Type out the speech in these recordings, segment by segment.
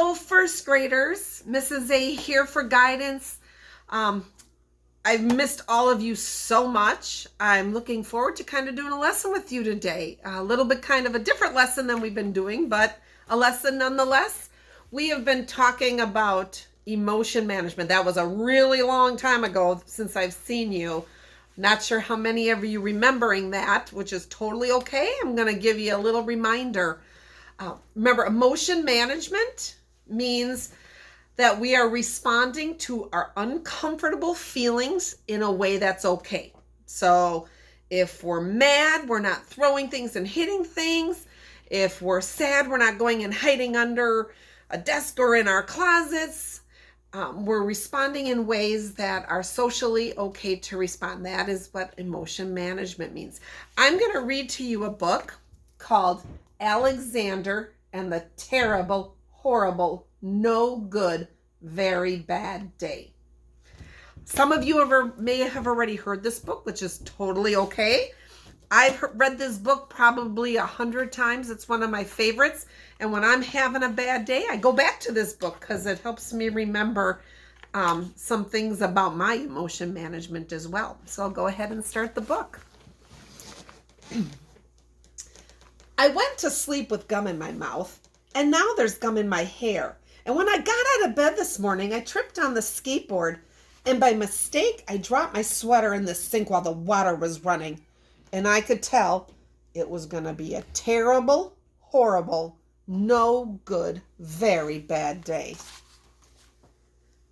Hello, first graders. Mrs. A here for guidance. I've missed all of you so much. I'm looking forward to kind of doing a lesson with you today. A little bit kind of a different lesson than we've been doing, but a lesson nonetheless. We have been talking about emotion management. That was a really long time ago since I've seen you. Not sure how many of you remembering that, which is totally okay. I'm going to give you a little reminder. Remember, emotion management means that we are responding to our uncomfortable feelings in a way that's okay. So if we're mad, we're not throwing things and hitting things. If we're sad, we're not going and hiding under a desk or in our closets. We're responding in ways that are socially okay to respond. That is what emotion management means. I'm going to read to you a book called Alexander and the Terrible, Horrible, No Good, Very Bad Day. Some of you may have already heard this book, which is totally okay. I've read this book probably 100 times. It's one of my favorites. And when I'm having a bad day, I go back to this book because it helps me remember some things about my emotion management as well. So I'll go ahead and start the book. I went to sleep with gum in my mouth, and now there's gum in my hair. And when I got out of bed this morning, I tripped on the skateboard, and by mistake, I dropped my sweater in the sink while the water was running. And I could tell it was going to be a terrible, horrible, no good, very bad day.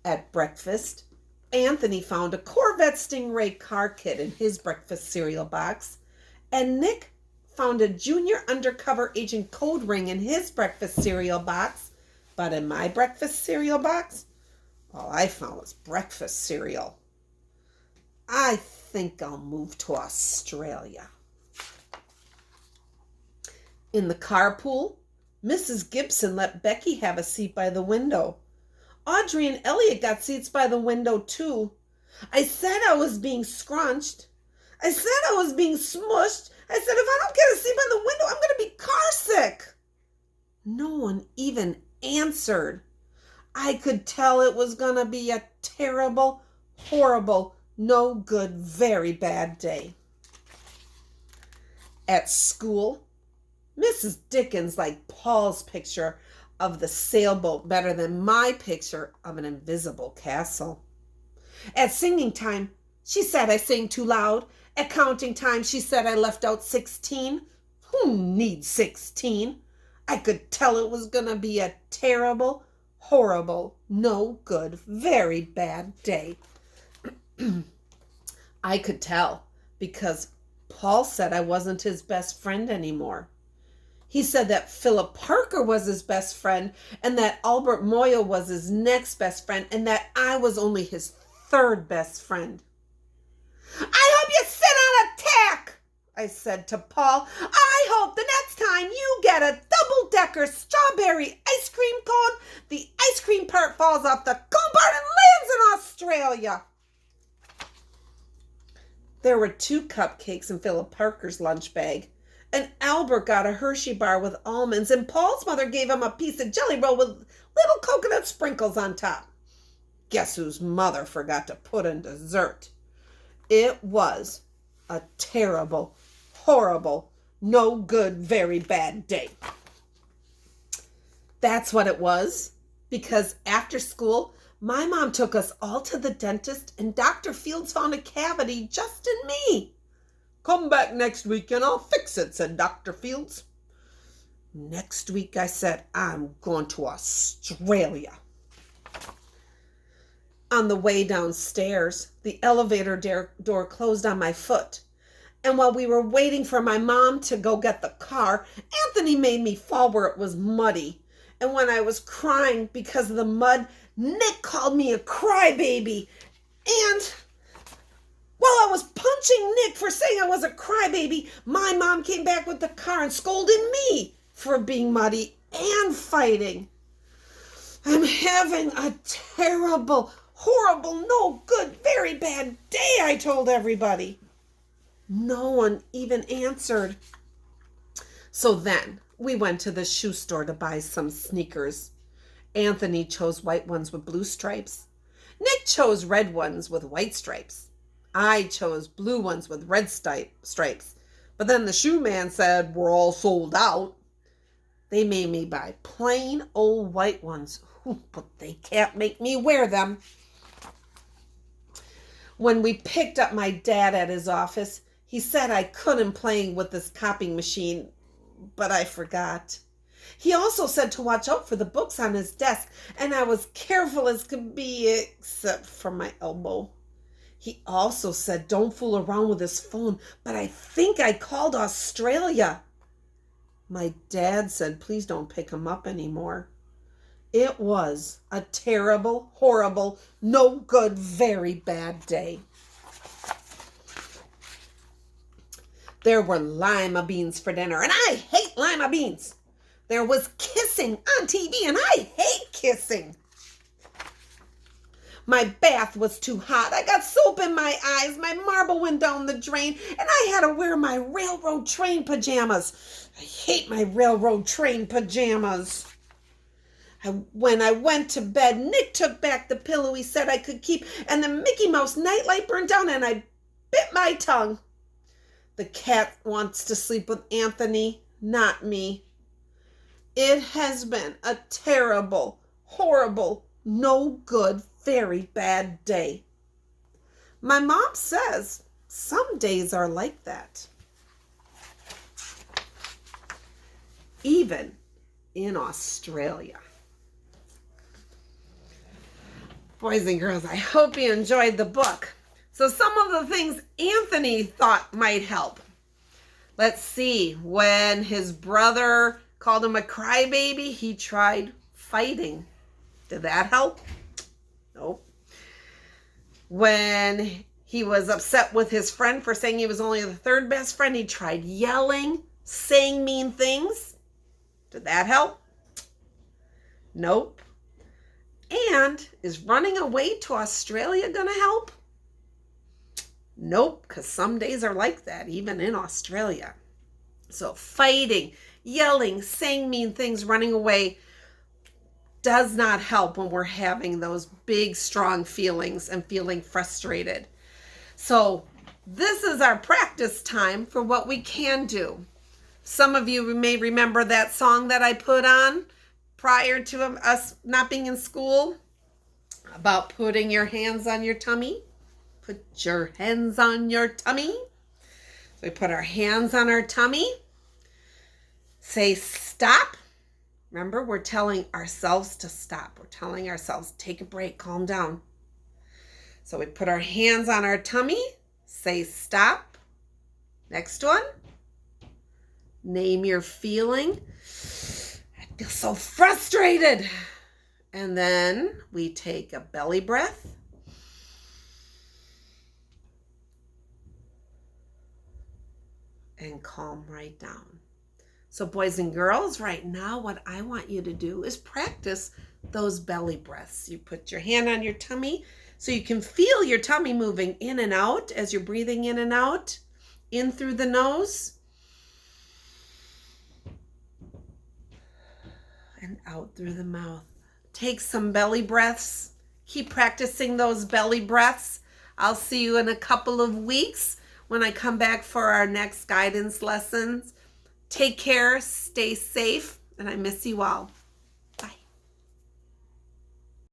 At breakfast, Anthony found a Corvette Stingray car kit in his breakfast cereal box, and Nick found a junior undercover agent code ring in his breakfast cereal box. But in my breakfast cereal box, all I found was breakfast cereal. I think I'll move to Australia. In the carpool, Mrs. Gibson let Becky have a seat by the window. Audrey and Elliot got seats by the window too. I said I was being scrunched. I said I was being smushed. I said if I don't get a seat by the window, I'm going to be car sick. No one even answered. I could tell it was going to be a terrible, horrible, no good, very bad day. At school, Mrs. Dickens liked Paul's picture of the sailboat better than my picture of an invisible castle. At singing time, she said I sang too loud. At counting time, she said I left out 16. Who needs 16? I could tell it was going to be a terrible, horrible, no good, very bad day. I could tell because Paul said I wasn't his best friend anymore. He said that Philip Parker was his best friend and that Albert Moya was his next best friend and that I was only his third best friend. I hope you sit on a tack, I said to Paul. I hope the next time you get a double-decker strawberry ice cream cone, the ice cream part falls off the cone part and lands in Australia. There were 2 cupcakes in Philip Parker's lunch bag, and Albert got a Hershey bar with almonds, and Paul's mother gave him a piece of Jelly Roll with little coconut sprinkles on top. Guess whose mother forgot to put in dessert? It was a terrible, horrible, no good, very bad day. That's what it was, because after school, my mom took us all to the dentist and Dr. Fields found a cavity just in me. Come back next week and I'll fix it, said Dr. Fields. Next week, I said, I'm going to Australia. On the way downstairs, the elevator door closed on my foot. And while we were waiting for my mom to go get the car, Anthony made me fall where it was muddy. And when I was crying because of the mud, Nick called me a crybaby. And while I was punching Nick for saying I was a crybaby, my mom came back with the car and scolded me for being muddy and fighting. I'm having a terrible, horrible, no good, very bad day, I told everybody. No one even answered. So then we went to the shoe store to buy some sneakers. Anthony chose white ones with blue stripes. Nick chose red ones with white stripes. I chose blue ones with red stripes. But then the shoe man said, we're all sold out. They made me buy plain old white ones, but they can't make me wear them. When we picked up my dad at his office, he said I couldn't play with this copying machine, but I forgot. He also said to watch out for the books on his desk, and I was careful as could be, except for my elbow. He also said don't fool around with his phone, but I think I called Australia. My dad said please don't pick him up anymore. It was a terrible, horrible, no good, very bad day. There were lima beans for dinner, and I hate lima beans. There was kissing on TV, and I hate kissing. My bath was too hot. I got soap in my eyes. My marble went down the drain, and I had to wear my railroad train pajamas. I hate my railroad train pajamas. When I went to bed, Nick took back the pillow he said I could keep, and the Mickey Mouse nightlight burned down, and I bit my tongue. The cat wants to sleep with Anthony, not me. It has been a terrible, horrible, no good, very bad day. My mom says some days are like that. Even in Australia. Boys and girls, I hope you enjoyed the book. So some of the things Anthony thought might help. Let's see. When his brother called him a crybaby, he tried fighting. Did that help? Nope. When he was upset with his friend for saying he was only the third best friend, he tried yelling, saying mean things. Did that help? Nope. And is running away to Australia going to help? Nope, because some days are like that, even in Australia. So fighting, yelling, saying mean things, running away does not help when we're having those big, strong feelings and feeling frustrated. So this is our practice time for what we can do. Some of you may remember that song that I put on prior to us not being in school about putting your hands on your tummy. Put your hands on your tummy. So we put our hands on our tummy. Say stop. Remember, we're telling ourselves to stop. We're telling ourselves, take a break, calm down. So we put our hands on our tummy. Say stop. Next one. Name your feeling. I feel so frustrated. And then we take a belly breath. And calm right down. So boys and girls, right now what I want you to do is practice those belly breaths. You put your hand on your tummy so you can feel your tummy moving in and out as you're breathing in and out. In through the nose. And out through the mouth. Take some belly breaths. Keep practicing those belly breaths. I'll see you in a couple of weeks when I come back for our next guidance lessons. Take care, stay safe, and I miss you all.